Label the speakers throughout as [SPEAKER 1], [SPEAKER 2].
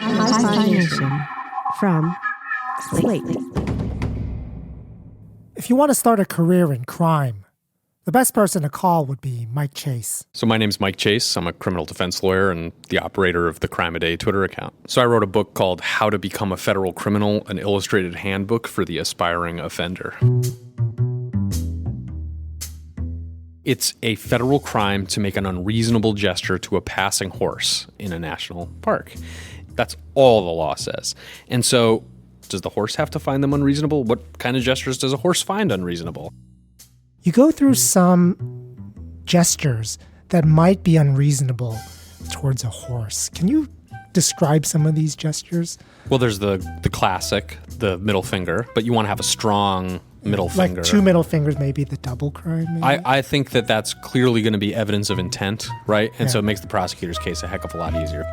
[SPEAKER 1] Hi-Phi Nation from Slate.
[SPEAKER 2] If you want to start a career in crime, the best person to call would be Mike Chase.
[SPEAKER 3] So my name's Mike Chase. I'm a criminal defense lawyer and the operator of the Crime A Day Twitter account. So I wrote a book called How to Become a Federal Criminal, an illustrated handbook for the aspiring offender. It's a federal crime to make an unreasonable gesture to a passing horse in a national park. That's all the law says. And so does the horse have to find them unreasonable? What kind of gestures does a horse find unreasonable?
[SPEAKER 2] You go through some gestures that might be unreasonable towards a horse. Can you describe some of these gestures?
[SPEAKER 3] Well, there's the classic, the middle finger, but you want to have a strong middle finger.
[SPEAKER 2] Like two middle fingers, maybe the double crime? Maybe?
[SPEAKER 3] I think that's clearly going to be evidence of intent, right? And so it makes the prosecutor's case a heck of a lot easier.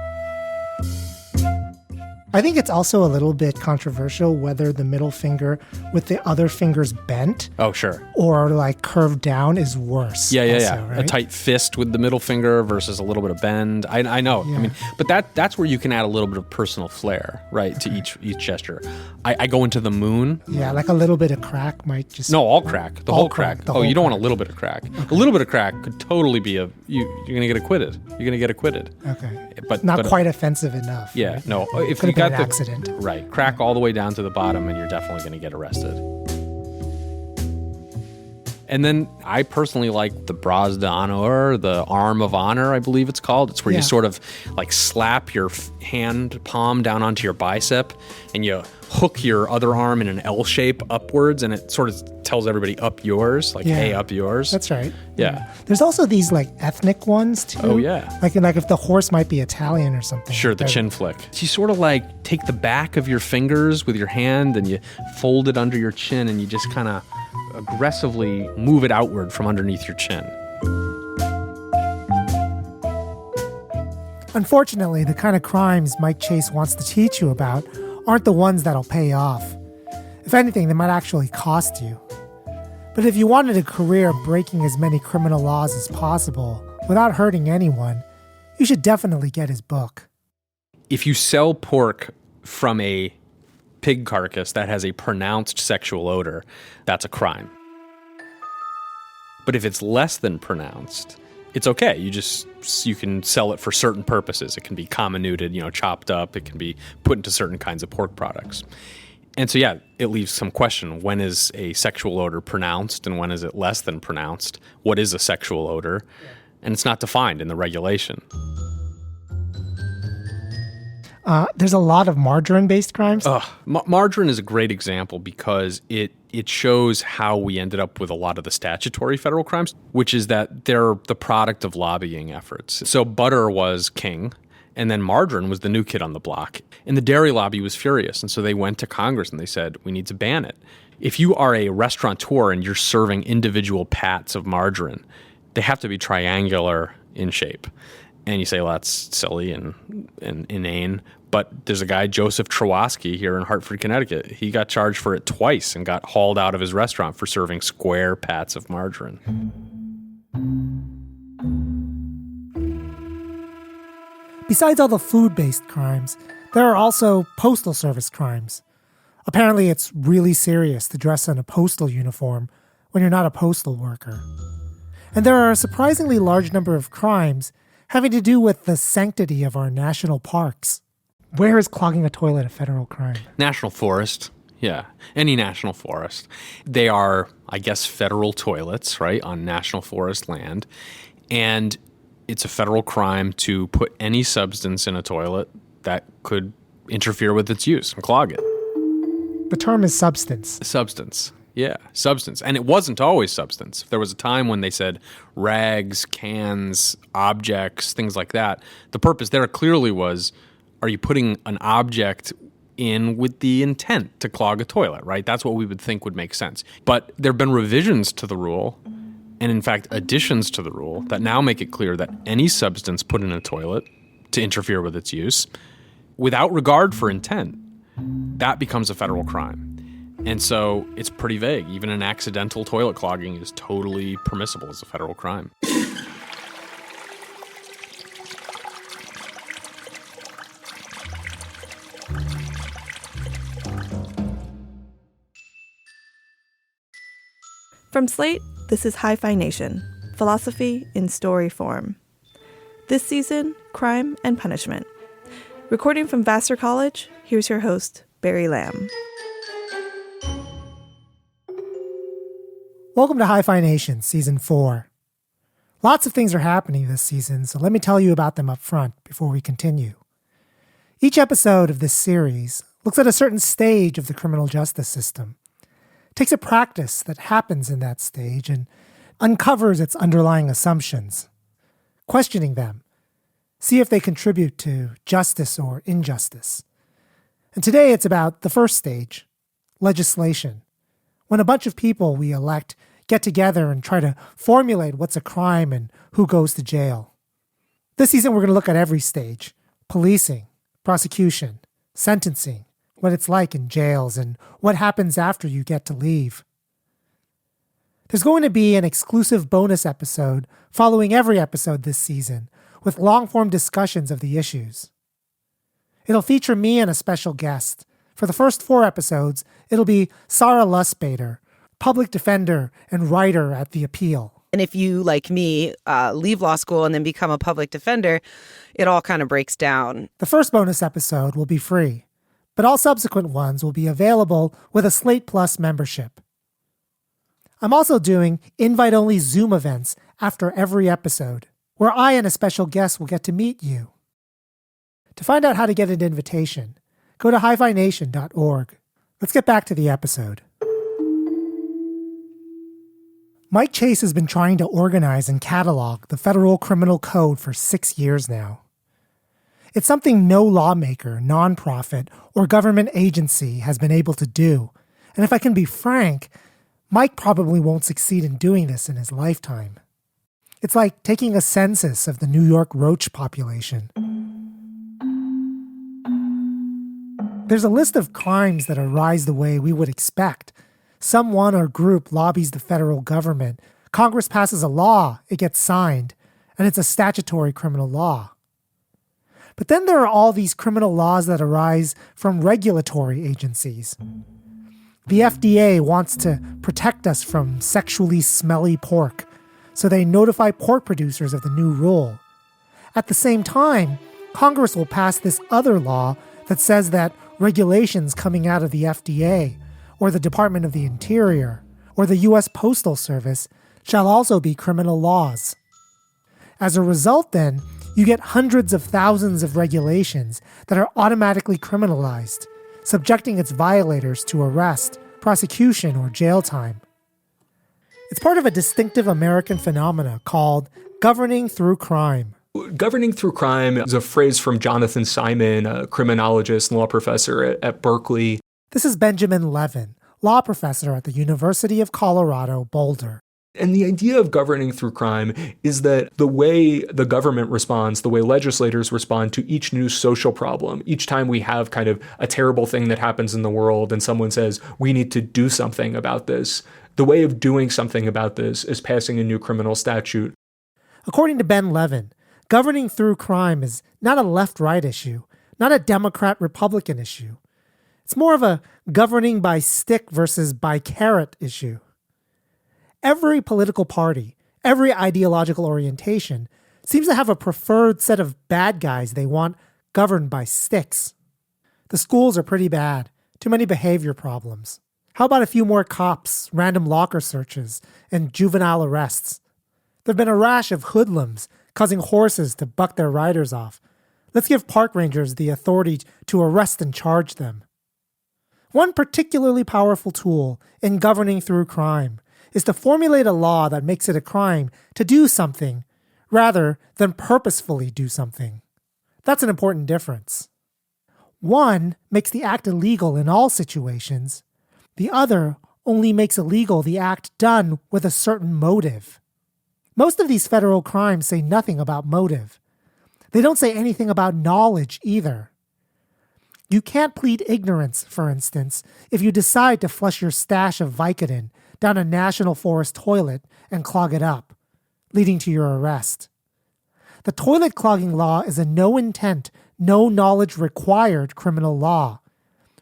[SPEAKER 2] I think it's also a little bit controversial whether the middle finger with the other fingers bent or like curved down is worse.
[SPEAKER 3] Yeah.
[SPEAKER 2] Right?
[SPEAKER 3] A tight fist with the middle finger versus a little bit of bend. I know. Yeah. I mean, but that's where you can add a little bit of personal flair, right, to each gesture. I go into the moon.
[SPEAKER 2] Yeah, like a little bit of crack might just...
[SPEAKER 3] No, all crack. The whole crack. You don't want a little bit of crack. Okay. A little bit of crack could totally be you're going to get acquitted. You're going to get acquitted.
[SPEAKER 2] Okay. But not quite offensive enough.
[SPEAKER 3] Yeah,
[SPEAKER 2] right?
[SPEAKER 3] no. If you got
[SPEAKER 2] an accident.
[SPEAKER 3] Right. Crack all the way down to the bottom and you're definitely going to get arrested. And then I personally like the bras d'honneur, the arm of honor, I believe it's called. It's where you sort of like slap your hand palm down onto your bicep and you hook your other arm in an L shape upwards, and it sort of tells everybody up yours, like, hey, up yours.
[SPEAKER 2] That's right.
[SPEAKER 3] Yeah.
[SPEAKER 2] There's also these like ethnic ones too.
[SPEAKER 3] Oh, yeah.
[SPEAKER 2] Like if the horse might be Italian or something.
[SPEAKER 3] Sure, the chin flick. So you sort of like take the back of your fingers with your hand and you fold it under your chin and you just kind of aggressively move it outward from underneath your chin.
[SPEAKER 2] Unfortunately, the kind of crimes Mike Chase wants to teach you about aren't the ones that'll pay off. If anything, they might actually cost you. But if you wanted a career breaking as many criminal laws as possible without hurting anyone, you should definitely get his book.
[SPEAKER 3] If you sell pork from a pig carcass that has a pronounced sexual odor, that's a crime. But if it's less than pronounced, it's okay. You can sell it for certain purposes. It can be comminuted, chopped up. It can be put into certain kinds of pork products. And so, it leaves some question. When is a sexual odor pronounced and when is it less than pronounced? What is a sexual odor? And it's not defined in the regulation.
[SPEAKER 2] There's a lot of margarine-based crimes.
[SPEAKER 3] Margarine is a great example because it shows how we ended up with a lot of the statutory federal crimes, which is that they're the product of lobbying efforts. So butter was king, and then margarine was the new kid on the block. And the dairy lobby was furious, and so they went to Congress and they said, we need to ban it. If you are a restaurateur and you're serving individual pats of margarine, they have to be triangular in shape. And you say, well, that's silly and inane. But there's a guy, Joseph Trawoski, here in Hartford, Connecticut. He got charged for it twice and got hauled out of his restaurant for serving square pats of margarine.
[SPEAKER 2] Besides all the food-based crimes, there are also postal service crimes. Apparently, it's really serious to dress in a postal uniform when you're not a postal worker. And there are a surprisingly large number of crimes having to do with the sanctity of our national parks. Where is clogging a toilet a federal crime?
[SPEAKER 3] National forest. Yeah, any national forest. They are, I guess, federal toilets, right, on national forest land. And it's a federal crime to put any substance in a toilet that could interfere with its use and clog it.
[SPEAKER 2] The term is substance.
[SPEAKER 3] Substance. Yeah, substance. And it wasn't always substance. There was a time when they said rags, cans, objects, things like that. The purpose there clearly was, are you putting an object in with the intent to clog a toilet, right? That's what we would think would make sense. But there have been revisions to the rule, and in fact additions to the rule, that now make it clear that any substance put in a toilet to interfere with its use, without regard for intent, that becomes a federal crime. And so it's pretty vague. Even an accidental toilet clogging is totally permissible as a federal crime.
[SPEAKER 4] From Slate, this is Hi-Phi Nation, philosophy in story form. This season, crime and punishment. Recording from Vassar College, here's your host, Barry Lamb.
[SPEAKER 2] Welcome to Hi-Phi Nation, Season 4. Lots of things are happening this season, so let me tell you about them up front before we continue. Each episode of this series looks at a certain stage of the criminal justice system, takes a practice that happens in that stage and uncovers its underlying assumptions, questioning them, see if they contribute to justice or injustice. And today it's about the first stage, legislation, when a bunch of people we elect get together and try to formulate what's a crime and who goes to jail. This season we're going to look at every stage: policing, prosecution, sentencing, what it's like in jails, and what happens after you get to leave. There's going to be an exclusive bonus episode following every episode this season with long-form discussions of the issues. It'll feature me and a special guest. For the first 4 episodes, it'll be Sarah Lusbader, public defender and writer at The Appeal.
[SPEAKER 5] And if you, like me, leave law school and then become a public defender, it all kind of breaks down.
[SPEAKER 2] The first bonus episode will be free, but all subsequent ones will be available with a Slate Plus membership. I'm also doing invite-only Zoom events after every episode, where I and a special guest will get to meet you. To find out how to get an invitation, go to hiphination.org. Let's get back to the episode. Mike Chase has been trying to organize and catalog the federal criminal code for 6 years now. It's something no lawmaker, nonprofit, or government agency has been able to do. And if I can be frank, Mike probably won't succeed in doing this in his lifetime. It's like taking a census of the New York roach population. There's a list of crimes that arise the way we would expect. Someone or group lobbies the federal government. Congress passes a law, it gets signed, and it's a statutory criminal law. But then there are all these criminal laws that arise from regulatory agencies. The FDA wants to protect us from sexually smelly pork, so they notify pork producers of the new rule. At the same time, Congress will pass this other law that says that regulations coming out of the FDA, or the Department of the Interior, or the U.S. Postal Service shall also be criminal laws. As a result, then, you get hundreds of thousands of regulations that are automatically criminalized, subjecting its violators to arrest, prosecution, or jail time. It's part of a distinctive American phenomena called governing through crime.
[SPEAKER 6] Governing through crime is a phrase from Jonathan Simon, a criminologist and law professor at Berkeley.
[SPEAKER 2] This is Benjamin Levin, law professor at the University of Colorado, Boulder.
[SPEAKER 6] And the idea of governing through crime is that the way the government responds, the way legislators respond to each new social problem, each time we have kind of a terrible thing that happens in the world and someone says, we need to do something about this, the way of doing something about this is passing a new criminal statute.
[SPEAKER 2] According to Ben Levin, governing through crime is not a left-right issue, not a Democrat-Republican issue. It's more of a governing by stick versus by carrot issue. Every political party, every ideological orientation seems to have a preferred set of bad guys they want governed by sticks. The schools are pretty bad, too many behavior problems. How about a few more cops, random locker searches, and juvenile arrests? There have been a rash of hoodlums causing horses to buck their riders off. Let's give park rangers the authority to arrest and charge them. One particularly powerful tool in governing through crime is to formulate a law that makes it a crime to do something rather than purposefully do something. That's an important difference. One makes the act illegal in all situations. The other only makes illegal the act done with a certain motive. Most of these federal crimes say nothing about motive. They don't say anything about knowledge either. You can't plead ignorance, for instance, if you decide to flush your stash of Vicodin down a national forest toilet and clog it up, leading to your arrest. The toilet clogging law is a no intent, no knowledge required criminal law,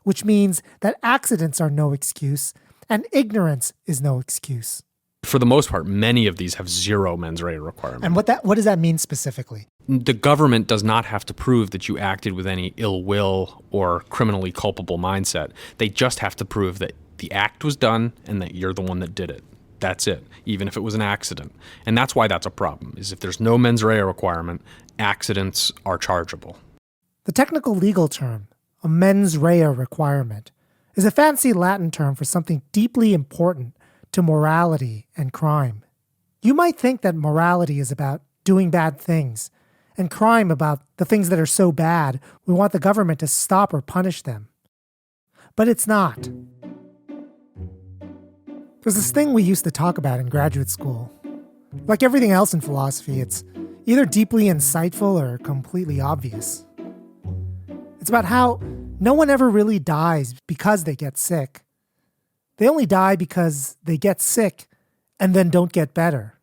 [SPEAKER 2] which means that accidents are no excuse and ignorance is no excuse.
[SPEAKER 3] For the most part, many of these have zero mens rea requirement.
[SPEAKER 2] And what does that mean specifically?
[SPEAKER 3] The government does not have to prove that you acted with any ill will or criminally culpable mindset. They just have to prove that the act was done and that you're the one that did it. That's it, even if it was an accident. And that's why that's a problem, is if there's no mens rea requirement, accidents are chargeable.
[SPEAKER 2] The technical legal term, a mens rea requirement, is a fancy Latin term for something deeply important to morality and crime. You might think that morality is about doing bad things, and crime about the things that are so bad we want the government to stop or punish them. But it's not. There's this thing we used to talk about in graduate school. Like everything else in philosophy, it's either deeply insightful or completely obvious. It's about how no one ever really dies because they get sick. They only die because they get sick and then don't get better.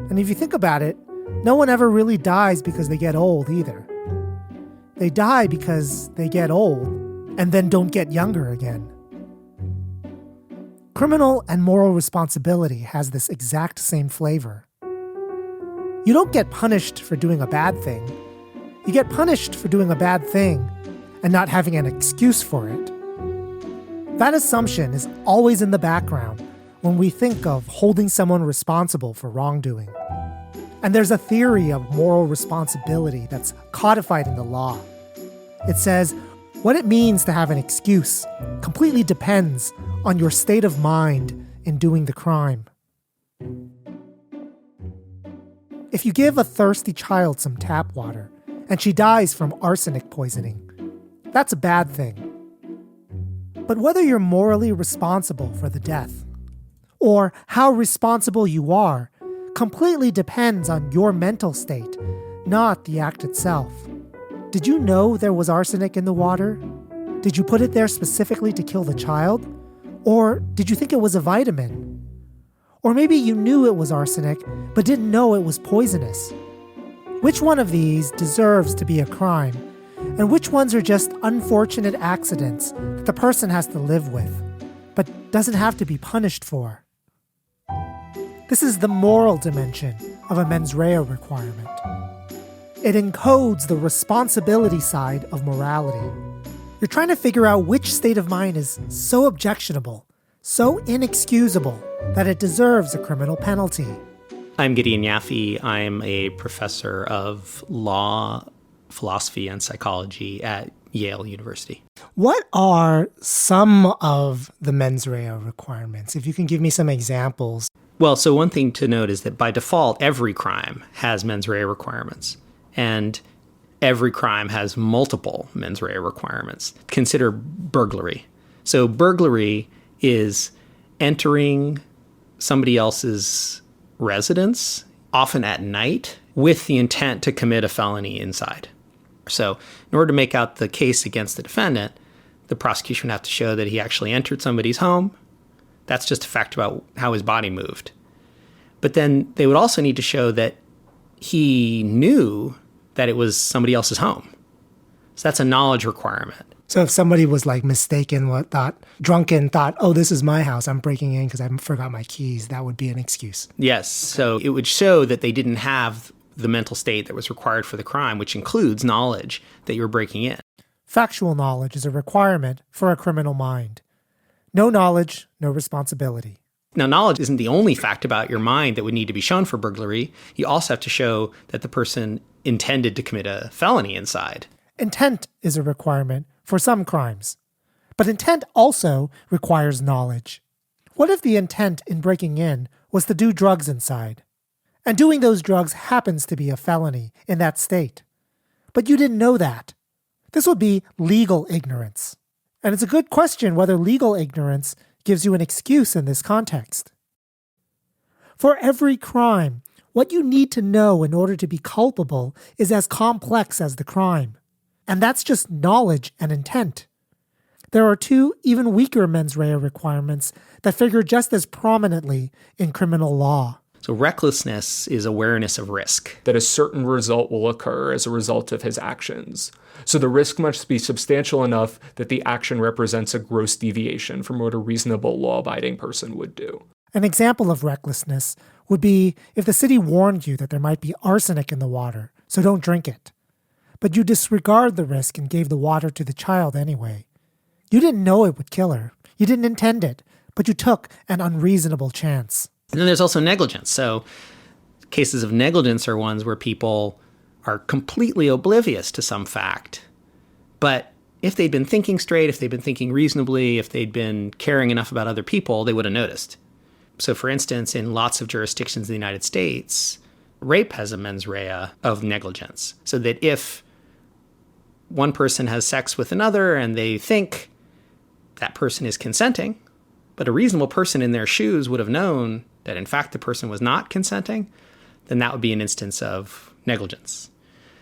[SPEAKER 2] And if you think about it, no one ever really dies because they get old either. They die because they get old and then don't get younger again. Criminal and moral responsibility has this exact same flavor. You don't get punished for doing a bad thing. You get punished for doing a bad thing and not having an excuse for it. That assumption is always in the background when we think of holding someone responsible for wrongdoing. And there's a theory of moral responsibility that's codified in the law. It says what it means to have an excuse completely depends on your state of mind in doing the crime. If you give a thirsty child some tap water and she dies from arsenic poisoning, that's a bad thing. But whether you're morally responsible for the death, or how responsible you are, completely depends on your mental state, not the act itself. Did you know there was arsenic in the water? Did you put it there specifically to kill the child? Or did you think it was a vitamin? Or maybe you knew it was arsenic, but didn't know it was poisonous. Which one of these deserves to be a crime? And which ones are just unfortunate accidents that the person has to live with, but doesn't have to be punished for? This is the moral dimension of a mens rea requirement. It encodes the responsibility side of morality. You're trying to figure out which state of mind is so objectionable, so inexcusable, that it deserves a criminal penalty.
[SPEAKER 7] I'm Gideon Yaffe. I'm a professor of law, philosophy, and psychology at Yale University.
[SPEAKER 2] What are some of the mens rea requirements? If you can give me some examples.
[SPEAKER 7] Well, so one thing to note is that by default, every crime has mens rea requirements. And every crime has multiple mens rea requirements. Consider burglary. So burglary is entering somebody else's residence, often at night, with the intent to commit a felony inside. So in order to make out the case against the defendant, the prosecution would have to show that he actually entered somebody's home. That's just a fact about how his body moved. But then they would also need to show that he knew that it was somebody else's home. So that's a knowledge requirement.
[SPEAKER 2] So if somebody was like mistaken, drunken, thought, oh, this is my house, I'm breaking in because I forgot my keys, that would be an excuse.
[SPEAKER 7] Yes. So it would show that they didn't have the mental state that was required for the crime, which includes knowledge that you were breaking in.
[SPEAKER 2] Factual knowledge is a requirement for a criminal mind. No knowledge, no responsibility.
[SPEAKER 7] Now, knowledge isn't the only fact about your mind that would need to be shown for burglary. You also have to show that the person intended to commit a felony inside.
[SPEAKER 2] Intent is a requirement for some crimes. But intent also requires knowledge. What if the intent in breaking in was to do drugs inside? And doing those drugs happens to be a felony in that state. But you didn't know that. This would be legal ignorance. And it's a good question whether legal ignorance gives you an excuse in this context. For every crime, what you need to know in order to be culpable is as complex as the crime. And that's just knowledge and intent. There are two even weaker mens rea requirements that figure just as prominently in criminal law.
[SPEAKER 7] So recklessness is awareness of risk.
[SPEAKER 6] That a certain result will occur as a result of his actions. So the risk must be substantial enough that the action represents a gross deviation from what a reasonable law-abiding person would do.
[SPEAKER 2] An example of recklessness would be if the city warned you that there might be arsenic in the water, so don't drink it. But you disregard the risk and gave the water to the child anyway. You didn't know it would kill her. You didn't intend it, but you took an unreasonable chance.
[SPEAKER 7] And then there's also negligence. So cases of negligence are ones where people are completely oblivious to some fact. But if they'd been thinking straight, if they'd been thinking reasonably, if they'd been caring enough about other people, they would have noticed. So for instance, in lots of jurisdictions in the United States, rape has a mens rea of negligence. So that if one person has sex with another and they think that person is consenting, but a reasonable person in their shoes would have known that in fact the person was not consenting, then that would be an instance of negligence.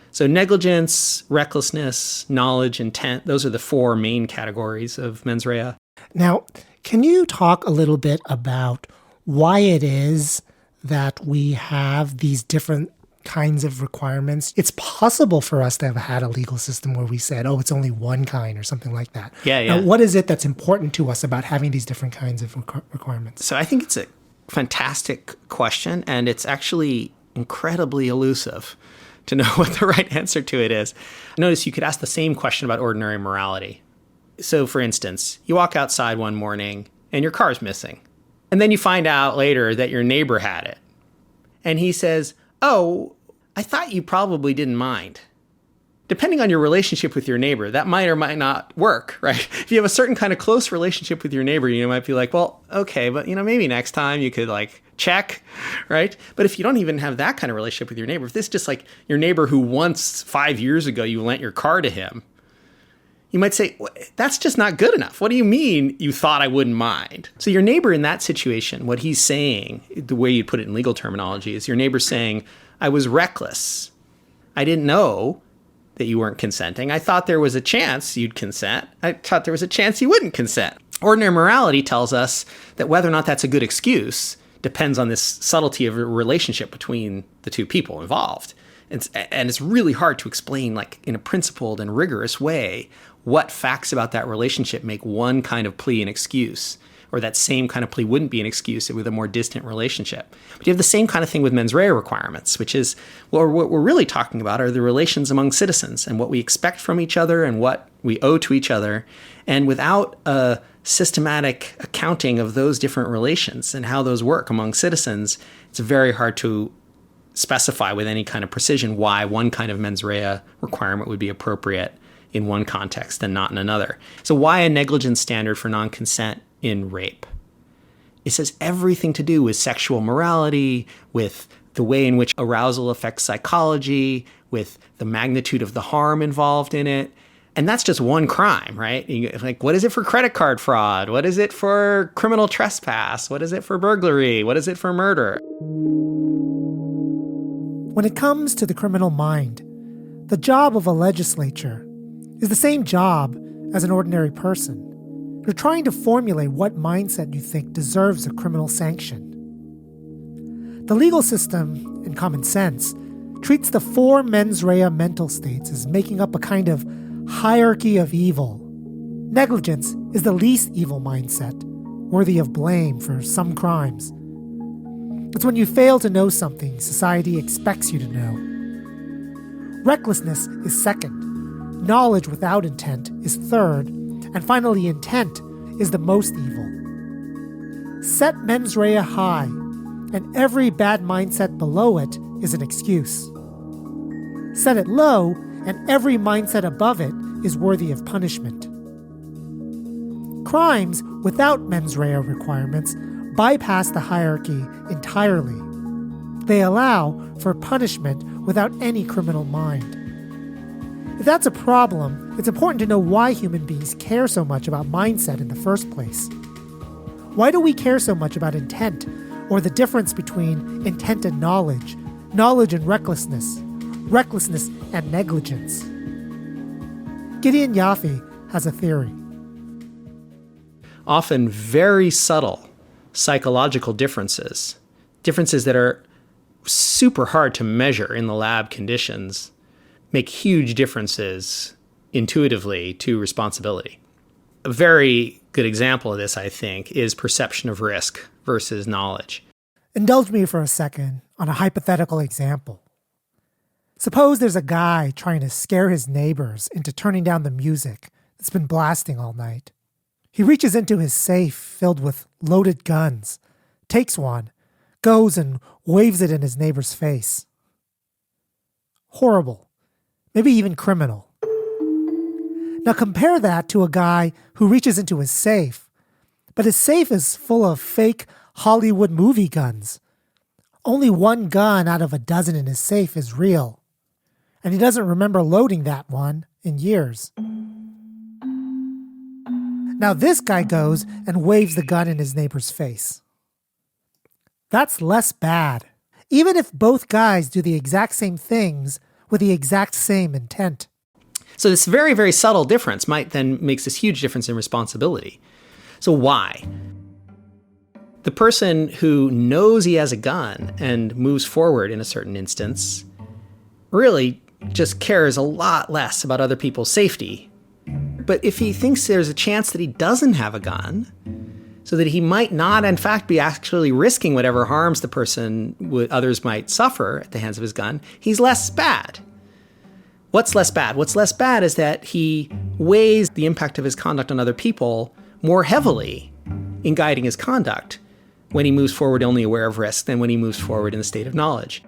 [SPEAKER 7] So negligence, recklessness, knowledge, intent, those are the four main categories of mens rea.
[SPEAKER 2] Now, can you talk a little bit about why it is that we have these different kinds of requirements? It's possible for us to have had a legal system where we said, oh, it's only one kind or something like that.
[SPEAKER 7] Yeah.
[SPEAKER 2] Now, what is it that's important to us about having these different kinds of requirements?
[SPEAKER 7] So I think it's a fantastic question, and it's actually incredibly elusive to know what the right answer to it is. Notice you could ask the same question about ordinary morality. So for instance, you walk outside one morning and your car's missing. And then you find out later that your neighbor had it. And he says, oh, I thought you probably didn't mind. Depending on your relationship with your neighbor, that might or might not work, right? If you have a certain kind of close relationship with your neighbor, you might be like, well, okay, but maybe next time you could check, right? But if you don't even have that kind of relationship with your neighbor, if this is just like your neighbor who once 5 years ago you lent your car to him, you might say, that's just not good enough. What do you mean you thought I wouldn't mind? So your neighbor in that situation, what he's saying, the way you put it in legal terminology, is your neighbor saying, I was reckless. I didn't know that you weren't consenting. I thought there was a chance you'd consent. I thought there was a chance you wouldn't consent. Ordinary morality tells us that whether or not that's a good excuse depends on this subtlety of a relationship between the two people involved. And it's really hard to explain, in a principled and rigorous way, what facts about that relationship make one kind of plea an excuse, or that same kind of plea wouldn't be an excuse with a more distant relationship. But you have the same kind of thing with mens rea requirements, which is, well, what we're really talking about are the relations among citizens and what we expect from each other and what we owe to each other. And without a systematic accounting of those different relations and how those work among citizens, it's very hard to specify with any kind of precision why one kind of mens rea requirement would be appropriate in one context and not in another. So why a negligence standard for non-consent in rape? It says everything to do with sexual morality, with the way in which arousal affects psychology, with the magnitude of the harm involved in it. And that's just one crime, right? What is it for credit card fraud? What is it for criminal trespass? What is it for burglary? What is it for murder?
[SPEAKER 2] When it comes to the criminal mind, the job of a legislature is the same job as an ordinary person. You're trying to formulate what mindset you think deserves a criminal sanction. The legal system, in common sense, treats the four mens rea mental states as making up a kind of hierarchy of evil. Negligence is the least evil mindset, worthy of blame for some crimes. It's when you fail to know something society expects you to know. Recklessness is second. Knowledge without intent is third. And finally, intent is the most evil. Set mens rea high, and every bad mindset below it is an excuse. Set it low, and every mindset above it is worthy of punishment. Crimes without mens rea requirements bypass the hierarchy entirely. They allow for punishment without any criminal mind. If that's a problem, it's important to know why human beings care so much about mindset in the first place. Why do we care so much about intent, or the difference between intent and knowledge and recklessness and negligence? Gideon Yaffe has a theory.
[SPEAKER 7] Often very subtle psychological differences that are super hard to measure in the lab conditions, make huge differences intuitively to responsibility. A very good example of this, I think, is perception of risk versus knowledge.
[SPEAKER 2] Indulge me for a second on a hypothetical example. Suppose there's a guy trying to scare his neighbors into turning down the music that's been blasting all night. He reaches into his safe filled with loaded guns, takes one, goes and waves it in his neighbor's face. Horrible. Maybe even criminal. Now compare that to a guy who reaches into his safe, but his safe is full of fake Hollywood movie guns. Only one gun out of a dozen in his safe is real, and he doesn't remember loading that one in years. Now this guy goes and waves the gun in his neighbor's face. That's less bad, even if both guys do the exact same things with the exact same intent.
[SPEAKER 7] So this very, very subtle difference might then makes this huge difference in responsibility. So why? The person who knows he has a gun and moves forward in a certain instance really just cares a lot less about other people's safety. But if he thinks there's a chance that he doesn't have a gun, so that he might not, in fact, be actually risking whatever harms the person others might suffer at the hands of his gun, he's less bad. What's less bad? What's less bad is that he weighs the impact of his conduct on other people more heavily in guiding his conduct when he moves forward only aware of risk than when he moves forward in the state of knowledge.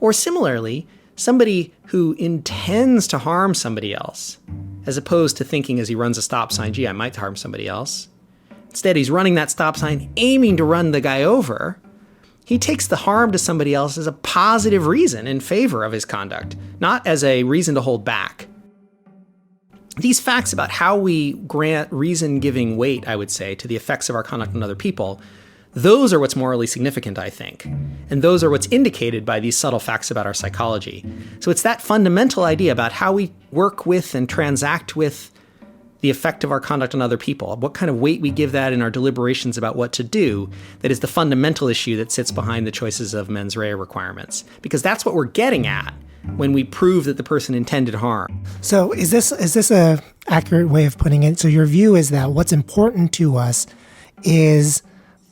[SPEAKER 7] Or similarly, somebody who intends to harm somebody else, as opposed to thinking as he runs a stop sign, gee, I might harm somebody else. Instead, he's running that stop sign, aiming to run the guy over. He takes the harm to somebody else as a positive reason in favor of his conduct, not as a reason to hold back. These facts about how we grant reason-giving weight, I would say, to the effects of our conduct on other people, those are what's morally significant, I think. And those are what's indicated by these subtle facts about our psychology. So it's that fundamental idea about how we work with and transact with the effect of our conduct on other people, what kind of weight we give that in our deliberations about what to do, that is the fundamental issue that sits behind the choices of mens rea requirements. Because that's what we're getting at when we prove that the person intended harm.
[SPEAKER 2] So is this a accurate way of putting it? So your view is that what's important to us is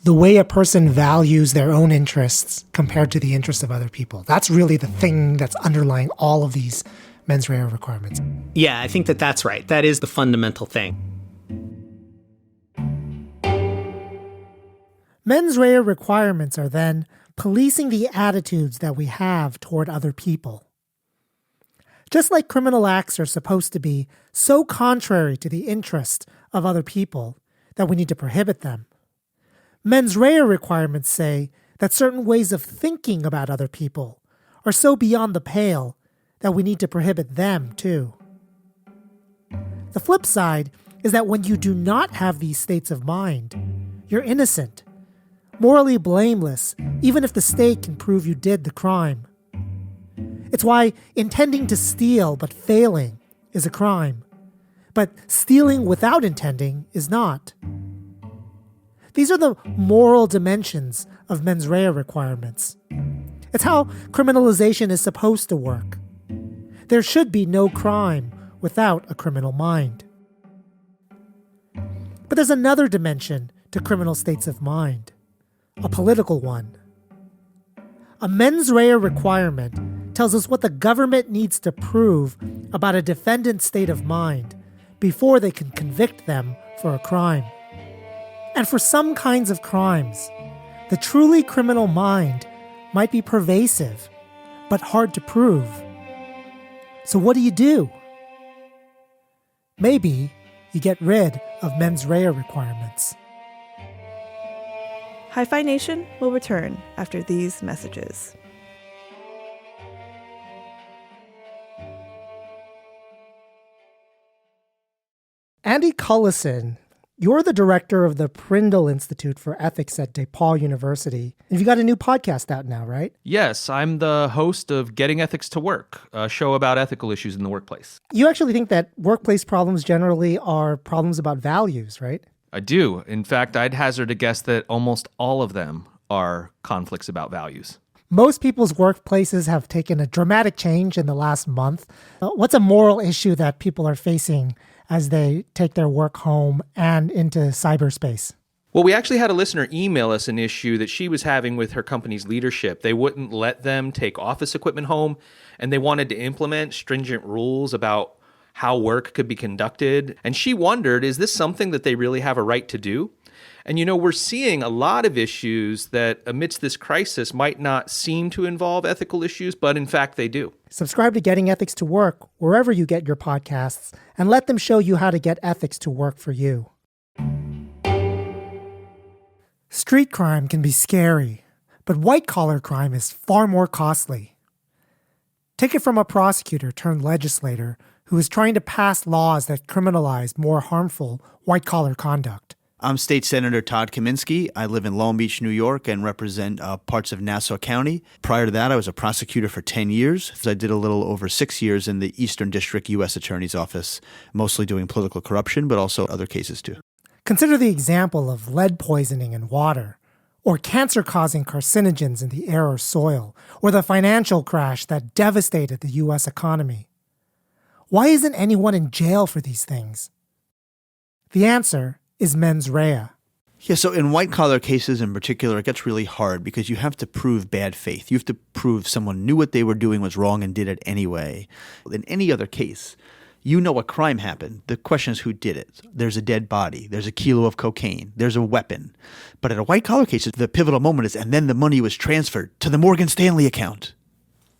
[SPEAKER 2] the way a person values their own interests compared to the interests of other people. That's really the thing that's underlying all of these mens rea requirements.
[SPEAKER 7] Yeah, I think that's right. That is the fundamental thing.
[SPEAKER 2] Mens rea requirements are then policing the attitudes that we have toward other people. Just like criminal acts are supposed to be so contrary to the interest of other people that we need to prohibit them, mens rea requirements say that certain ways of thinking about other people are so beyond the pale that we need to prohibit them too. The flip side is that when you do not have these states of mind, you're innocent, morally blameless, even if the state can prove you did the crime. It's why intending to steal but failing is a crime, but stealing without intending is not. These are the moral dimensions of mens rea requirements. It's how criminalization is supposed to work. There should be no crime without a criminal mind. But there's another dimension to criminal states of mind, a political one. A mens rea requirement tells us what the government needs to prove about a defendant's state of mind before they can convict them for a crime. And for some kinds of crimes, the truly criminal mind might be pervasive, but hard to prove. So what do? Maybe you get rid of mens rea requirements.
[SPEAKER 4] Hi-Phi Nation will return after these messages.
[SPEAKER 2] Andy Cullison, you're the director of the Prindle Institute for Ethics at DePaul University. And you've got a new podcast out now, right?
[SPEAKER 8] Yes, I'm the host of Getting Ethics to Work, a show about ethical issues in the workplace.
[SPEAKER 2] You actually think that workplace problems generally are problems about values, right?
[SPEAKER 8] I do. In fact, I'd hazard a guess that almost all of them are conflicts about values.
[SPEAKER 2] Most people's workplaces have taken a dramatic change in the last month. What's a moral issue that people are facing as they take their work home and into cyberspace?
[SPEAKER 8] Well, we actually had a listener email us an issue that she was having with her company's leadership. They wouldn't let them take office equipment home, and they wanted to implement stringent rules about how work could be conducted. And she wondered, is this something that they really have a right to do? And, we're seeing a lot of issues that amidst this crisis might not seem to involve ethical issues, but in fact they do.
[SPEAKER 2] Subscribe to Getting Ethics to Work wherever you get your podcasts, and let them show you how to get ethics to work for you. Street crime can be scary, but white-collar crime is far more costly. Take it from a prosecutor turned legislator who is trying to pass laws that criminalize more harmful white-collar conduct.
[SPEAKER 9] I'm State Senator Todd Kaminsky. I live in Long Beach, New York, and represent parts of Nassau County. Prior to that, I was a prosecutor for 10 years. I did a little over 6 years in the Eastern District U.S. Attorney's Office, mostly doing political corruption, but also other cases too.
[SPEAKER 2] Consider the example of lead poisoning in water, or cancer-causing carcinogens in the air or soil, or the financial crash that devastated the U.S. economy. Why isn't anyone in jail for these things? The answer is mens rea.
[SPEAKER 9] Yeah, so in white-collar cases in particular, it gets really hard because you have to prove bad faith. You have to prove someone knew what they were doing was wrong and did it anyway. In any other case, you know a crime happened. The question is who did it. There's a dead body. There's a kilo of cocaine. There's a weapon. But in a white-collar case, the pivotal moment is, and then the money was transferred to the Morgan Stanley account.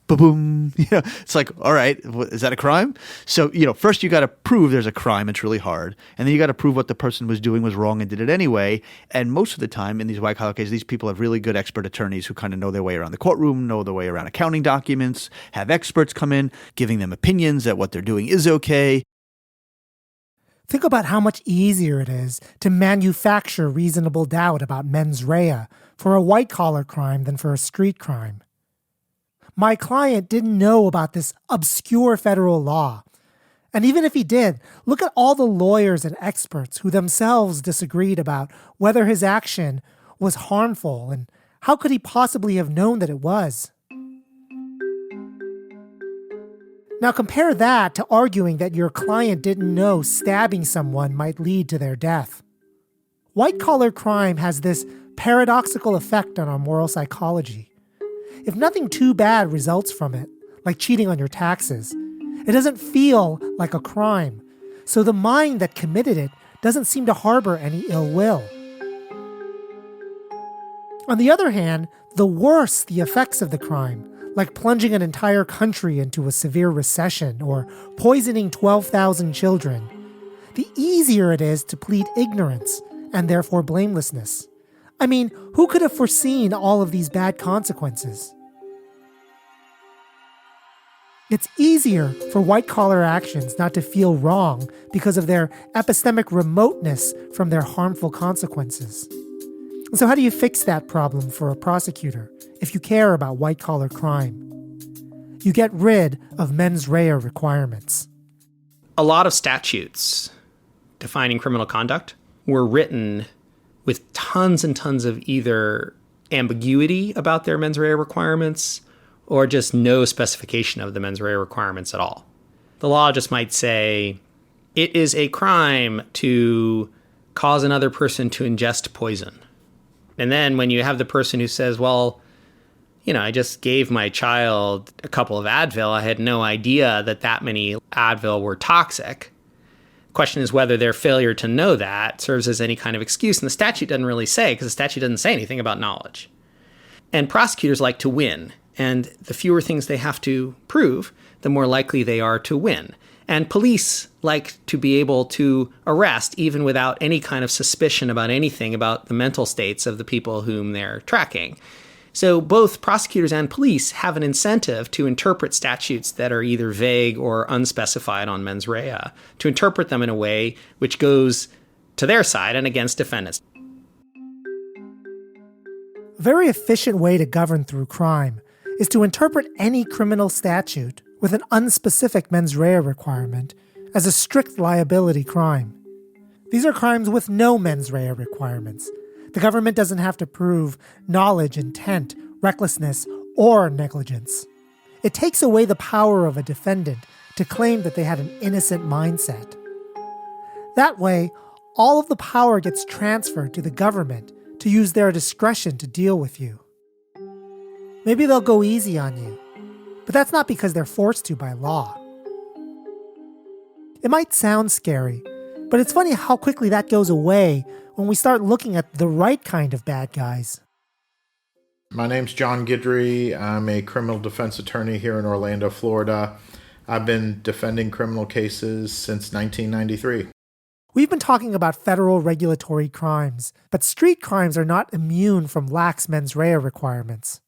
[SPEAKER 9] Boom. It's like, all right, is that a crime? So, first you got to prove there's a crime. It's really hard. And then you got to prove what the person was doing was wrong and did it anyway. And most of the time in these white collar cases, these people have really good expert attorneys who kind of know their way around the courtroom, know their way around accounting documents, have experts come in, giving them opinions that what they're doing is okay.
[SPEAKER 2] Think about how much easier it is to manufacture reasonable doubt about mens rea for a white-collar crime than for a street crime. My client didn't know about this obscure federal law. And even if he did, look at all the lawyers and experts who themselves disagreed about whether his action was harmful and how could he possibly have known that it was. Now compare that to arguing that your client didn't know stabbing someone might lead to their death. White-collar crime has this paradoxical effect on our moral psychology. If nothing too bad results from it, like cheating on your taxes, it doesn't feel like a crime, so the mind that committed it doesn't seem to harbor any ill will. On the other hand, the worse the effects of the crime, like plunging an entire country into a severe recession or poisoning 12,000 children, the easier it is to plead ignorance and therefore blamelessness. I mean, who could have foreseen all of these bad consequences? It's easier for white-collar actions not to feel wrong because of their epistemic remoteness from their harmful consequences. And so how do you fix that problem for a prosecutor if you care about white-collar crime? You get rid of mens rea requirements.
[SPEAKER 7] A lot of statutes defining criminal conduct were written with tons and tons of either ambiguity about their mens rea requirements or just no specification of the mens rea requirements at all. The law just might say, it is a crime to cause another person to ingest poison. And then when you have the person who says, well, I just gave my child a couple of Advil. I had no idea that many Advil were toxic. Question is whether their failure to know that serves as any kind of excuse. And the statute doesn't really say, because the statute doesn't say anything about knowledge. And prosecutors like to win. And the fewer things they have to prove, the more likely they are to win. And police like to be able to arrest even without any kind of suspicion about anything about the mental states of the people whom they're tracking. So both prosecutors and police have an incentive to interpret statutes that are either vague or unspecified on mens rea, to interpret them in a way which goes to their side and against defendants.
[SPEAKER 2] A very efficient way to govern through crime is to interpret any criminal statute with an unspecific mens rea requirement as a strict liability crime. These are crimes with no mens rea requirements. The government doesn't have to prove knowledge, intent, recklessness, or negligence. It takes away the power of a defendant to claim that they had an innocent mindset. That way, all of the power gets transferred to the government to use their discretion to deal with you. Maybe they'll go easy on you, but that's not because they're forced to by law. It might sound scary, but it's funny how quickly that goes away when we start looking at the right kind of bad guys.
[SPEAKER 10] My name's John Guidry. I'm a criminal defense attorney here in Orlando, Florida. I've been defending criminal cases since 1993.
[SPEAKER 2] We've been talking about federal regulatory crimes, but street crimes are not immune from lax mens rea requirements.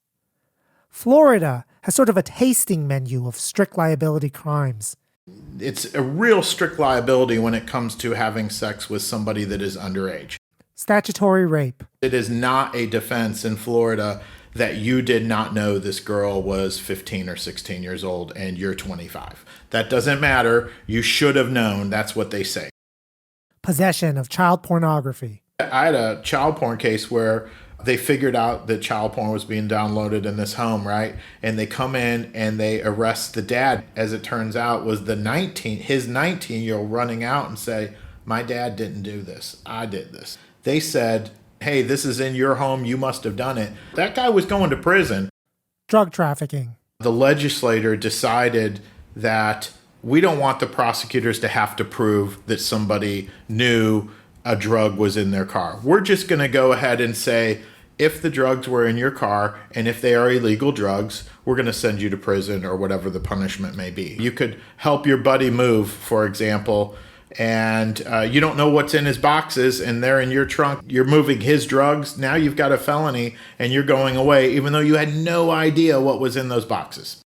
[SPEAKER 2] Florida has sort of a tasting menu of strict liability crimes.
[SPEAKER 10] It's a real strict liability when it comes to having sex with somebody that is underage.
[SPEAKER 2] Statutory rape.
[SPEAKER 10] It is not a defense in Florida that you did not know this girl was 15 or 16 years old and you're 25. That doesn't matter. You should have known. That's what they say.
[SPEAKER 2] Possession of child pornography.
[SPEAKER 10] I had a child porn case where they figured out that child porn was being downloaded in this home, right? And they come in and they arrest the dad. As it turns out, was his 19-year-old running out and say, "My dad didn't do this. I did this." They said, "Hey, this is in your home. You must have done it." That guy was going to prison.
[SPEAKER 2] Drug trafficking.
[SPEAKER 10] The legislator decided that we don't want the prosecutors to have to prove that somebody knew a drug was in their car. We're just going to go ahead and say, if the drugs were in your car and if they are illegal drugs, we're going to send you to prison or whatever the punishment may be. You could help your buddy move, for example, and you don't know what's in his boxes and they're in your trunk. You're moving his drugs. Now you've got a felony and you're going away, even though you had no idea what was in those boxes.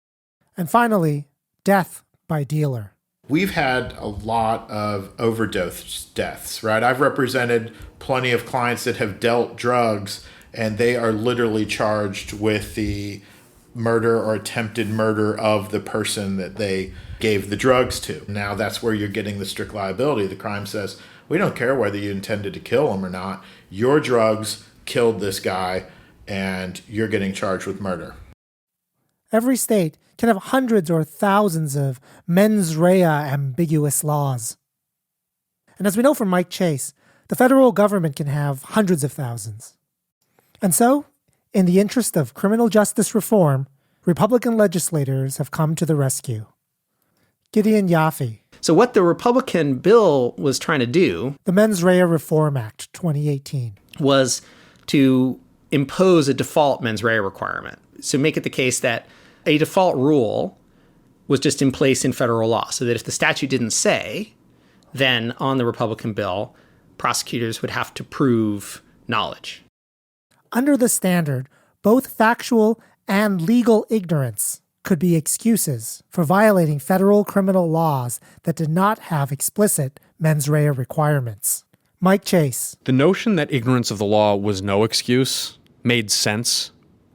[SPEAKER 2] And finally, death by dealer.
[SPEAKER 10] We've had a lot of overdose deaths, right? I've represented plenty of clients that have dealt drugs and they are literally charged with the murder or attempted murder of the person that they gave the drugs to. Now that's where you're getting the strict liability. The crime says, we don't care whether you intended to kill him or not. Your drugs killed this guy and you're getting charged with murder.
[SPEAKER 2] Every state can have hundreds or thousands of mens rea ambiguous laws. And as we know from Mike Chase, the federal government can have hundreds of thousands. And so, in the interest of criminal justice reform, Republican legislators have come to the rescue. Gideon Yaffe.
[SPEAKER 7] So what the Republican bill was trying to do,
[SPEAKER 2] the Mens Rea Reform Act 2018,
[SPEAKER 7] was to impose a default mens rea requirement. So make it the case that a default rule was just in place in federal law, so that if the statute didn't say, then on the Republican bill, prosecutors would have to prove knowledge.
[SPEAKER 2] Under the standard, both factual and legal ignorance could be excuses for violating federal criminal laws that did not have explicit mens rea requirements. Mike Chase.
[SPEAKER 3] The notion that ignorance of the law was no excuse made sense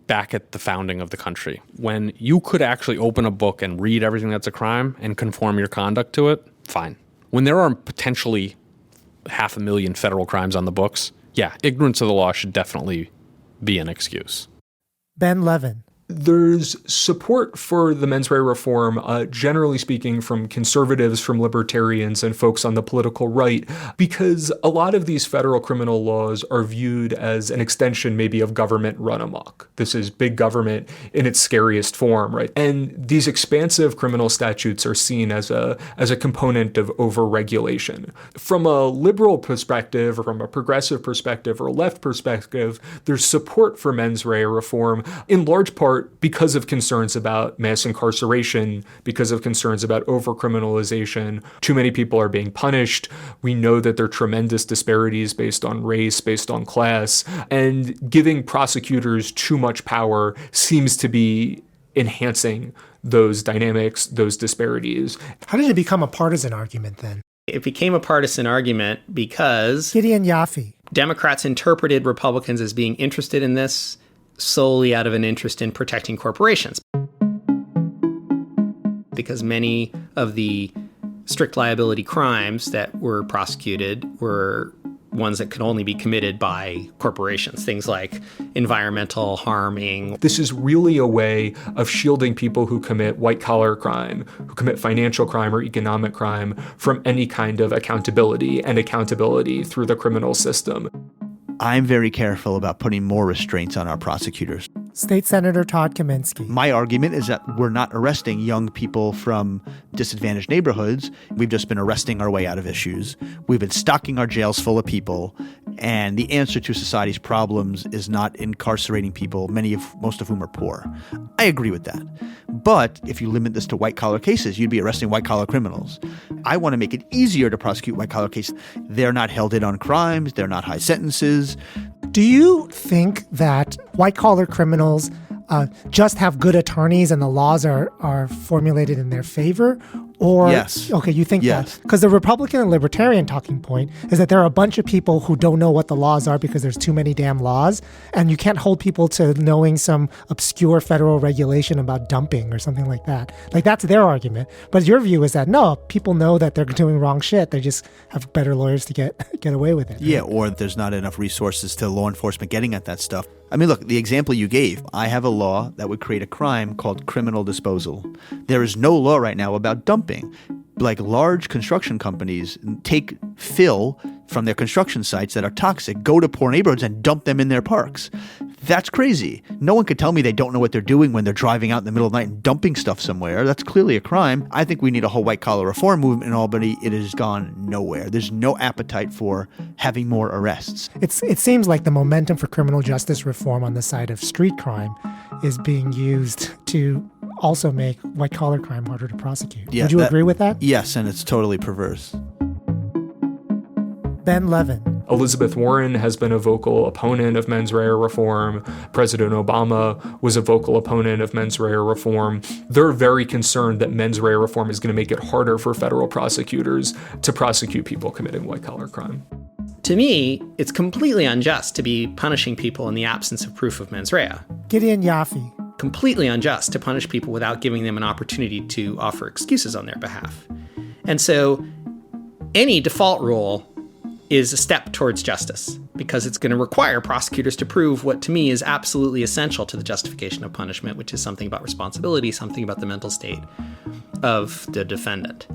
[SPEAKER 3] back at the founding of the country, when you could actually open a book and read everything that's a crime and conform your conduct to it. Fine. When there are potentially 500,000 federal crimes on the books, yeah, ignorance of the law should definitely be an excuse.
[SPEAKER 2] Ben Levin.
[SPEAKER 6] There's support for the mens rea reform, generally speaking, from conservatives, from libertarians, and folks on the political right, because a lot of these federal criminal laws are viewed as an extension maybe of government run amok. This is big government in its scariest form, right? And these expansive criminal statutes are seen as a component of over-regulation. From a liberal perspective, or from a progressive perspective, or a left perspective, there's support for mens rea reform, in large part because of concerns about mass incarceration, because of concerns about over-criminalization. Too many people are being punished. We know that there are tremendous disparities based on race, based on class, and giving prosecutors too much power seems to be enhancing those dynamics, those disparities.
[SPEAKER 2] How did it become a partisan argument then?
[SPEAKER 7] It became a partisan argument because
[SPEAKER 2] Gideon Yaffe.
[SPEAKER 7] Democrats interpreted Republicans as being interested in this solely out of an interest in protecting corporations. Because many of the strict liability crimes that were prosecuted were ones that could only be committed by corporations, things like environmental harming.
[SPEAKER 6] This is really a way of shielding people who commit white-collar crime, who commit financial crime or economic crime from any kind of accountability through the criminal system.
[SPEAKER 9] I'm very careful about putting more restraints on our prosecutors.
[SPEAKER 2] State Senator Todd Kaminsky.
[SPEAKER 9] My argument is that we're not arresting young people from disadvantaged neighborhoods. We've just been arresting our way out of issues. We've been stocking our jails full of people. And the answer to society's problems is not incarcerating people, most of whom are poor. I agree with that. But if you limit this to white-collar cases, you'd be arresting white-collar criminals. I want to make it easier to prosecute white-collar cases. They're not held in on crimes. They're not high sentences.
[SPEAKER 2] Do you think that white-collar criminals just have good attorneys and the laws are formulated in their favor? Or,
[SPEAKER 9] yes.
[SPEAKER 2] Okay, you think
[SPEAKER 9] yes.
[SPEAKER 2] that? Because the Republican and Libertarian talking point is that there are a bunch of people who don't know what the laws are because there's too many damn laws, and you can't hold people to knowing some obscure federal regulation about dumping or something like that. Like, that's their argument. But your view is that, no, people know that they're doing wrong shit. They just have better lawyers to get away with it.
[SPEAKER 9] Yeah, or there's not enough resources to law enforcement getting at that stuff. I mean, look, the example you gave, I have a law that would create a crime called criminal disposal. There is no law right now about dumping. Like, large construction companies take fill from their construction sites that are toxic, go to poor neighborhoods and dump them in their parks. That's crazy. No one could tell me they don't know what they're doing when they're driving out in the middle of the night and dumping stuff somewhere. That's clearly a crime. I think we need a whole white-collar reform movement in Albany. It has gone nowhere. There's no appetite for having more arrests.
[SPEAKER 2] It seems like the momentum for criminal justice reform on the side of street crime is being used to also make white-collar crime harder to prosecute.
[SPEAKER 9] Yeah,
[SPEAKER 2] Would you agree with that?
[SPEAKER 9] Yes, and it's totally perverse.
[SPEAKER 2] Ben Levin.
[SPEAKER 6] Elizabeth Warren has been a vocal opponent of mens rea reform. President Obama was a vocal opponent of mens rea reform. They're very concerned that mens rea reform is going to make it harder for federal prosecutors to prosecute people committing white-collar crime.
[SPEAKER 7] To me, it's completely unjust to be punishing people in the absence of proof of mens rea.
[SPEAKER 2] Gideon Yaffe.
[SPEAKER 7] Completely unjust to punish people without giving them an opportunity to offer excuses on their behalf. And so any default rule is a step towards justice because it's going to require prosecutors to prove what to me is absolutely essential to the justification of punishment, which is something about responsibility, something about the mental state of the defendant.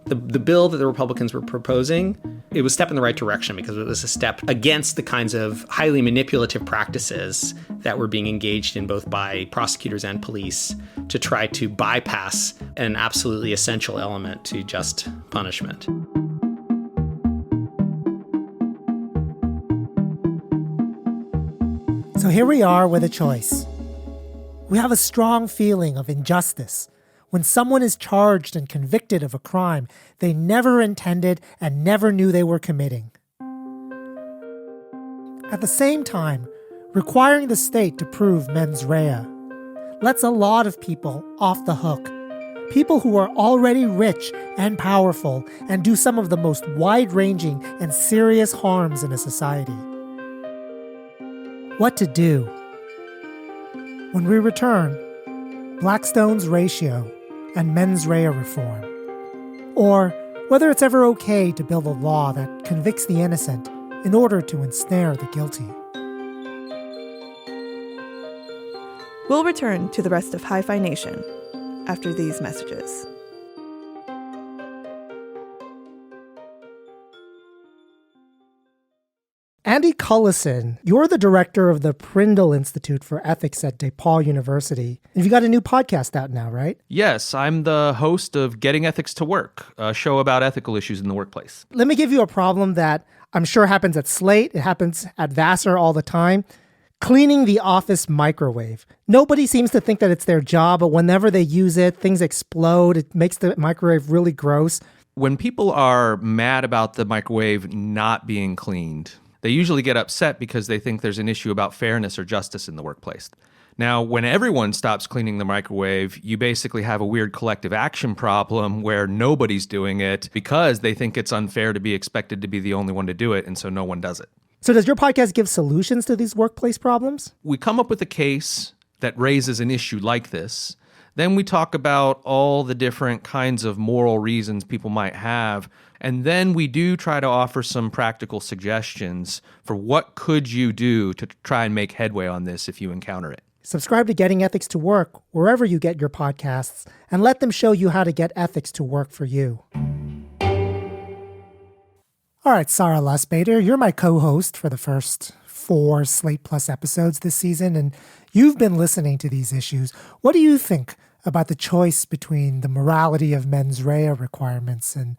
[SPEAKER 7] The bill that the Republicans were proposing, it was a step in the right direction because it was a step against the kinds of highly manipulative practices that were being engaged in both by prosecutors and police to try to bypass an absolutely essential element to just punishment.
[SPEAKER 2] So here we are with a choice. We have a strong feeling of injustice when someone is charged and convicted of a crime they never intended and never knew they were committing. At the same time, requiring the state to prove mens rea lets a lot of people off the hook. People who are already rich and powerful and do some of the most wide-ranging and serious harms in a society. What to do? When we return, Blackstone's ratio and mens rea reform, or whether it's ever okay to build a law that convicts the innocent in order to ensnare the guilty.
[SPEAKER 4] We'll return to the rest of Hi-Phi Nation after these messages.
[SPEAKER 2] Andy Cullison, you're the director of the Prindle Institute for Ethics at DePaul University. And you've got a new podcast out now, right?
[SPEAKER 8] Yes, I'm the host of Getting Ethics to Work, a show about ethical issues in the workplace.
[SPEAKER 2] Let me give you a problem that I'm sure happens at Slate. It happens at Vassar all the time. Cleaning the office microwave. Nobody seems to think that it's their job, but whenever they use it, things explode. It makes the microwave really gross.
[SPEAKER 8] When people are mad about the microwave not being cleaned, they usually get upset because they think there's an issue about fairness or justice in the workplace. Now, when everyone stops cleaning the microwave, you basically have a weird collective action problem where nobody's doing it because they think it's unfair to be expected to be the only one to do it, and so no one does it.
[SPEAKER 2] So does your podcast give solutions to these workplace problems?
[SPEAKER 8] We come up with a case that raises an issue like this. Then we talk about all the different kinds of moral reasons people might have. And then we do try to offer some practical suggestions for what could you do to try and make headway on this if you encounter it.
[SPEAKER 2] Subscribe to Getting Ethics to Work wherever you get your podcasts, and let them show you how to get ethics to work for you. All right, Sarah Lustbader, you're my co-host for the first 4 Slate Plus episodes this season, and you've been listening to these issues. What do you think about the choice between the morality of mens rea requirements and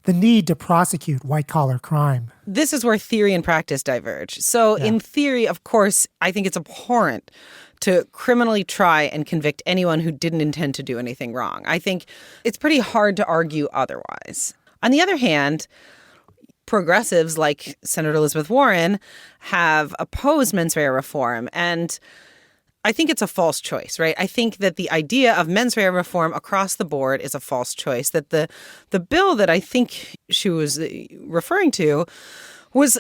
[SPEAKER 2] the need to prosecute white-collar crime?
[SPEAKER 5] This is where theory and practice diverge. So in theory, of course, I think it's abhorrent to criminally try and convict anyone who didn't intend to do anything wrong. I think it's pretty hard to argue otherwise. On the other hand, progressives like Senator Elizabeth Warren have opposed mens rea reform, and I think it's a false choice, right? I think that the idea of mens rea reform across the board is a false choice, that the bill that I think she was referring to was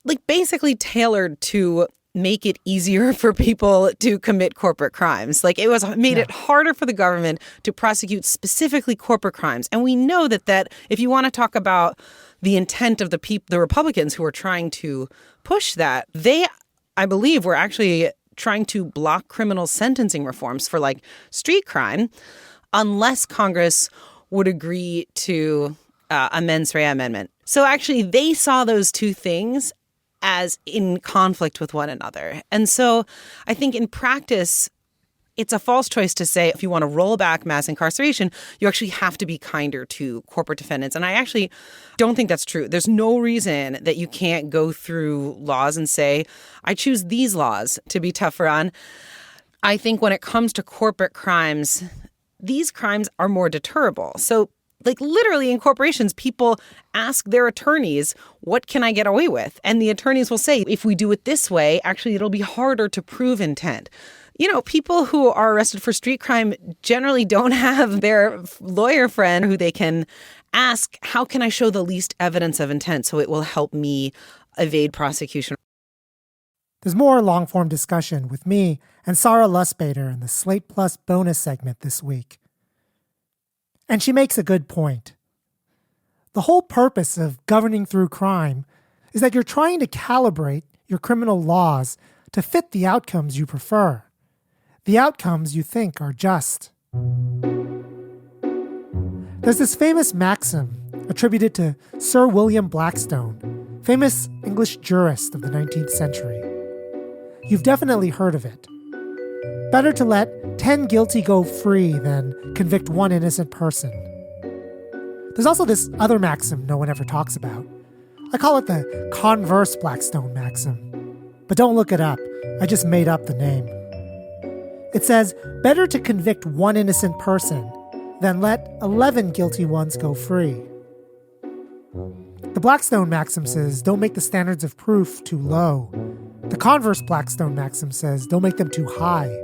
[SPEAKER 5] like basically tailored to make it easier for people to commit corporate crimes. Like it was made it harder for the government to prosecute specifically corporate crimes. And we know that if you want to talk about the intent of the Republicans who were trying to push that, they, I believe, were actually trying to block criminal sentencing reforms for like street crime unless Congress would agree to a mens rea amendment. So actually they saw those two things as in conflict with one another. And so I think in practice, it's a false choice to say if you want to roll back mass incarceration, you actually have to be kinder to corporate defendants. And I actually don't think that's true. There's no reason that you can't go through laws and say, I choose these laws to be tougher on. I think when it comes to corporate crimes, these crimes are more deterrable. So like literally in corporations, people ask their attorneys, what can I get away with? And the attorneys will say, if we do it this way, actually, it'll be harder to prove intent. You know, people who are arrested for street crime generally don't have their lawyer friend who they can ask, how can I show the least evidence of intent so it will help me evade prosecution?
[SPEAKER 2] There's more long-form discussion with me and Sarah Lustbader in the Slate Plus bonus segment this week. And she makes a good point. The whole purpose of governing through crime is that you're trying to calibrate your criminal laws to fit the outcomes you prefer, the outcomes you think are just. There's this famous maxim attributed to Sir William Blackstone, famous English jurist of the 19th century. You've definitely heard of it. Better to let 10 guilty go free than convict one innocent person. There's also this other maxim no one ever talks about. I call it the converse Blackstone maxim. But don't look it up. I just made up the name. It says, better to convict one innocent person than let 11 guilty ones go free. The Blackstone maxim says, don't make the standards of proof too low. The converse Blackstone maxim says, don't make them too high.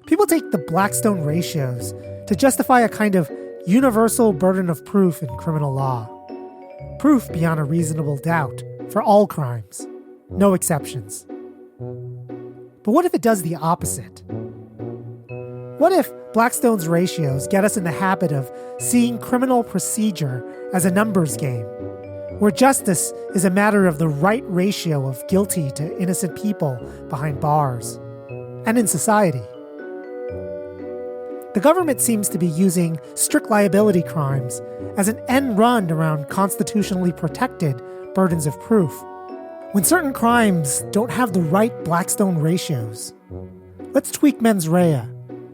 [SPEAKER 2] People take the Blackstone ratios to justify a kind of universal burden of proof in criminal law. Proof beyond a reasonable doubt for all crimes. No exceptions. But what if it does the opposite? What if Blackstone's ratios get us in the habit of seeing criminal procedure as a numbers game, where justice is a matter of the right ratio of guilty to innocent people behind bars, and in society? The government seems to be using strict liability crimes as an end run around constitutionally protected burdens of proof, when certain crimes don't have the right Blackstone ratios. Let's tweak mens rea,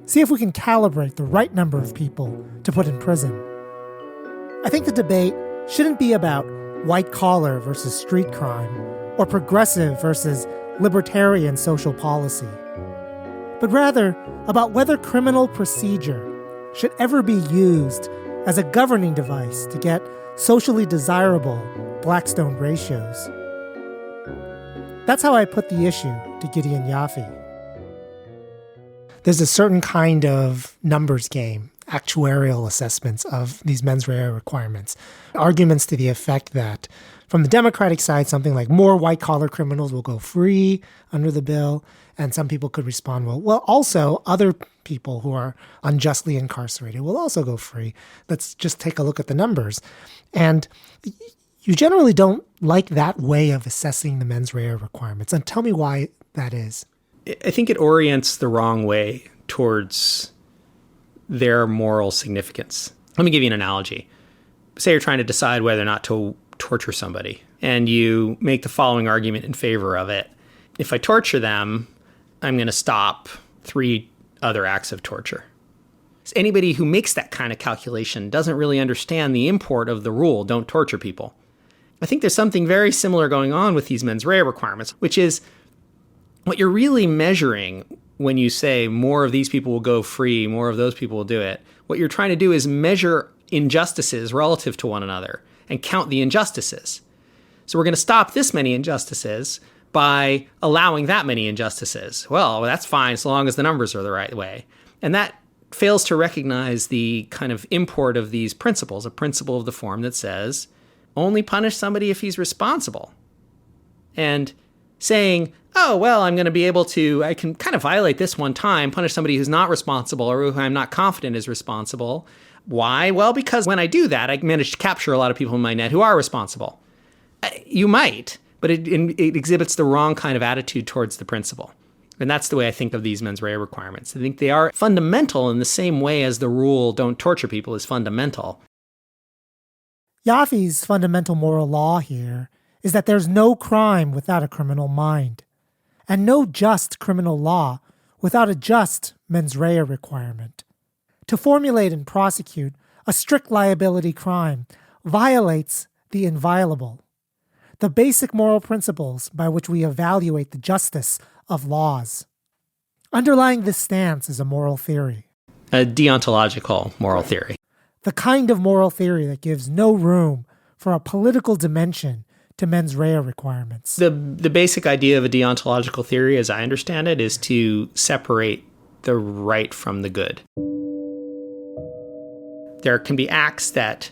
[SPEAKER 2] see if we can calibrate the right number of people to put in prison. I think the debate shouldn't be about white-collar versus street crime, or progressive versus libertarian social policy, but rather about whether criminal procedure should ever be used as a governing device to get socially desirable Blackstone ratios. That's how I put the issue to Gideon Yaffe. There's a certain kind of numbers game, actuarial assessments of these mens rea requirements, arguments to the effect that From the Democratic side, something like more white-collar criminals will go free under the bill, and some people could respond, well, also other people who are unjustly incarcerated will also go free. Let's just take a look at the numbers. And you generally don't like that way of assessing the mens rea requirements. And tell me why that is.
[SPEAKER 7] I think it orients the wrong way towards their moral significance. Let me give you an analogy. Say you're trying to decide whether or not to torture somebody, and you make the following argument in favor of it. If I torture them, I'm going to stop 3 other acts of torture. So anybody who makes that kind of calculation doesn't really understand the import of the rule, don't torture people. I think there's something very similar going on with these mens rea requirements, which is what you're really measuring when you say more of these people will go free, more of those people will do it. What you're trying to do is measure injustices relative to one another and count the injustices. So we're going to stop this many injustices by allowing that many injustices. Well, that's fine so long as the numbers are the right way. And that fails to recognize the kind of import of these principles, a principle of the form that says only punish somebody if he's responsible. And saying, oh, well, I'm going to be able to, I can kind of violate this one time, punish somebody who's not responsible or who I'm not confident is responsible. Why? Well, because when I do that, I manage to capture a lot of people in my net who are responsible. You might, but it exhibits the wrong kind of attitude towards the principle. And that's the way I think of these mens rea requirements. I think they are fundamental in the same way as the rule don't torture people is fundamental.
[SPEAKER 2] Hi-Phi's fundamental moral law here is that there's no crime without a criminal mind, and no just criminal law without a just mens rea requirement. To formulate and prosecute a strict liability crime violates the inviolable, the basic moral principles by which we evaluate the justice of laws. Underlying this stance is a moral theory.
[SPEAKER 7] A deontological moral theory.
[SPEAKER 2] The kind of moral theory that gives no room for a political dimension to mens rea requirements.
[SPEAKER 7] The basic idea of a deontological theory, as I understand it, is to separate the right from the good. There can be acts that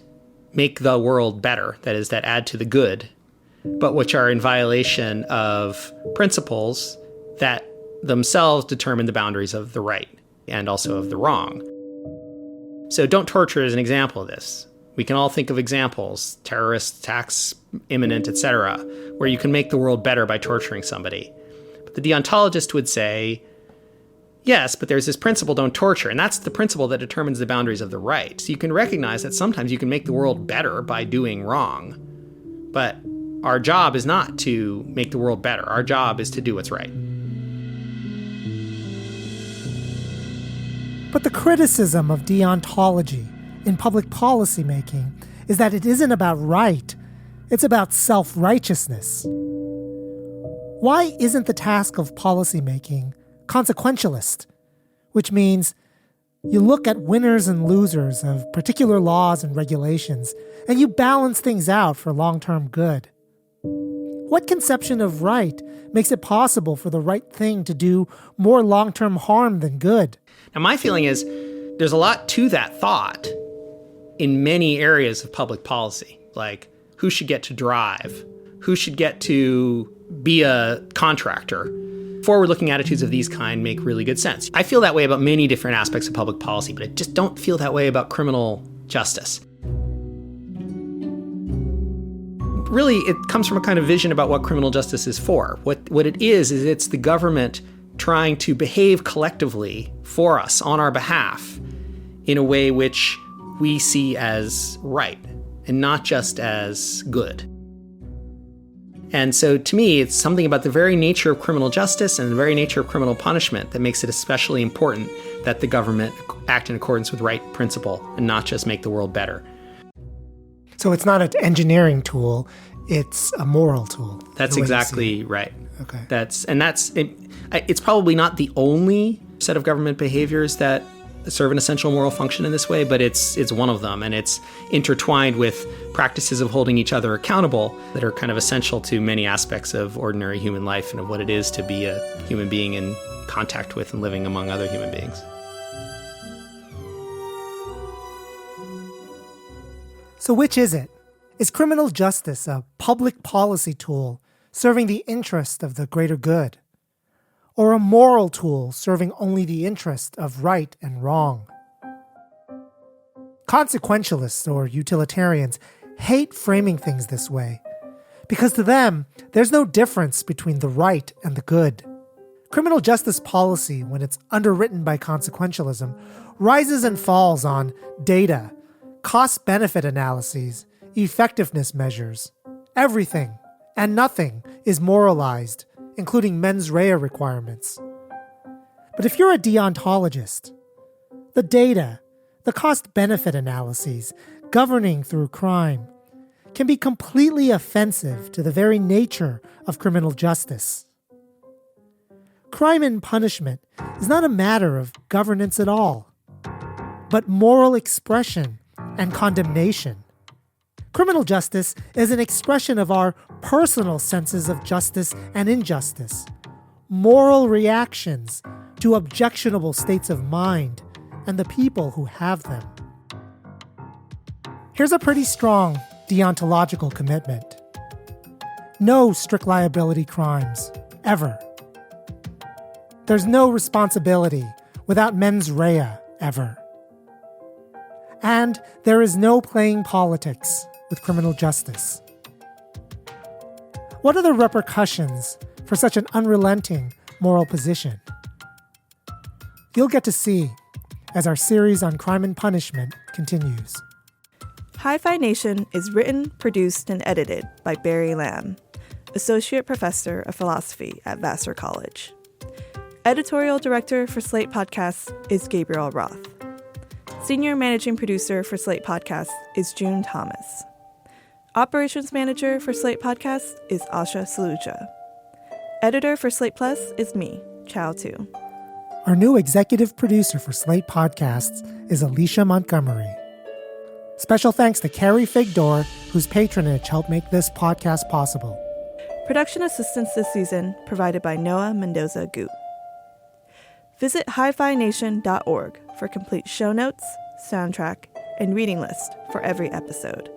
[SPEAKER 7] make the world better, that is, that add to the good, but which are in violation of principles that themselves determine the boundaries of the right and also of the wrong. So don't torture is an example of this. We can all think of examples, terrorist attacks, imminent, etc., where you can make the world better by torturing somebody. But the deontologist would say, yes, but there's this principle, don't torture, and that's the principle that determines the boundaries of the right. So you can recognize that sometimes you can make the world better by doing wrong. But our job is not to make the world better. Our job is to do what's right.
[SPEAKER 2] But the criticism of deontology in public policy making is that it isn't about right, it's about self-righteousness. Why isn't the task of policy making consequentialist, which means you look at winners and losers of particular laws and regulations, and you balance things out for long-term good? What conception of right makes it possible for the right thing to do more long-term harm than good?
[SPEAKER 7] Now, my feeling is there's a lot to that thought in many areas of public policy, like who should get to drive, who should get to be a contractor. Forward-looking attitudes of these kind make really good sense. I feel that way about many different aspects of public policy, but I just don't feel that way about criminal justice. Really, it comes from a kind of vision about what criminal justice is for. What it is it's the government trying to behave collectively for us on our behalf in a way which we see as right and not just as good. And so to me, it's something about the very nature of criminal justice and the very nature of criminal punishment that makes it especially important that the government act in accordance with right principle and not just make the world better.
[SPEAKER 2] So it's not an engineering tool, it's a moral tool.
[SPEAKER 7] That's exactly right.
[SPEAKER 2] Okay.
[SPEAKER 7] It's probably not the only set of government behaviors that serve an essential moral function in this way, but it's one of them, and it's intertwined with practices of holding each other accountable that are kind of essential to many aspects of ordinary human life and of what it is to be a human being in contact with and living among other human beings.
[SPEAKER 2] So which is it? Is criminal justice a public policy tool serving the interest of the greater good? Or a moral tool serving only the interest of right and wrong? Consequentialists or utilitarians hate framing things this way, because to them, there's no difference between the right and the good. Criminal justice policy, when it's underwritten by consequentialism, rises and falls on data, cost-benefit analyses, effectiveness measures. Everything and nothing is moralized, including mens rea requirements. But if you're a deontologist, the data, the cost-benefit analyses governing through crime can be completely offensive to the very nature of criminal justice. Crime and punishment is not a matter of governance at all, but moral expression and condemnation. Criminal justice is an expression of our personal senses of justice and injustice, moral reactions to objectionable states of mind and the people who have them. Here's a pretty strong deontological commitment. No strict liability crimes, ever. There's no responsibility without mens rea, ever. And there is no playing politics with criminal justice. What are the repercussions for such an unrelenting moral position? You'll get to see as our series on crime and punishment continues.
[SPEAKER 4] Hi-Phi Nation is written, produced, and edited by Barry Lamb, Associate Professor of Philosophy at Vassar College. Editorial Director for Slate Podcasts is Gabriel Roth. Senior Managing Producer for Slate Podcasts is June Thomas. Operations Manager for Slate Podcasts is Asha Saluja. Editor for Slate Plus is me, Chao Tu.
[SPEAKER 2] Our new executive producer for Slate Podcasts is Alicia Montgomery. Special thanks to Carrie Figdor, whose patronage helped make this podcast possible.
[SPEAKER 4] Production assistance this season provided by Noah Mendoza-Goot. Visit hiphination.org for complete show notes, soundtrack, and reading list for every episode.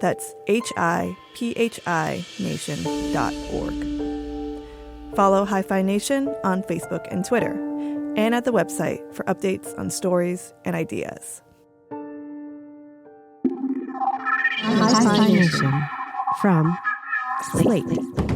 [SPEAKER 4] That's hiphination.org. Follow Hi-Phi Nation on Facebook and Twitter, and at the website for updates on stories and ideas.
[SPEAKER 1] Hi-Phi Nation from Slate.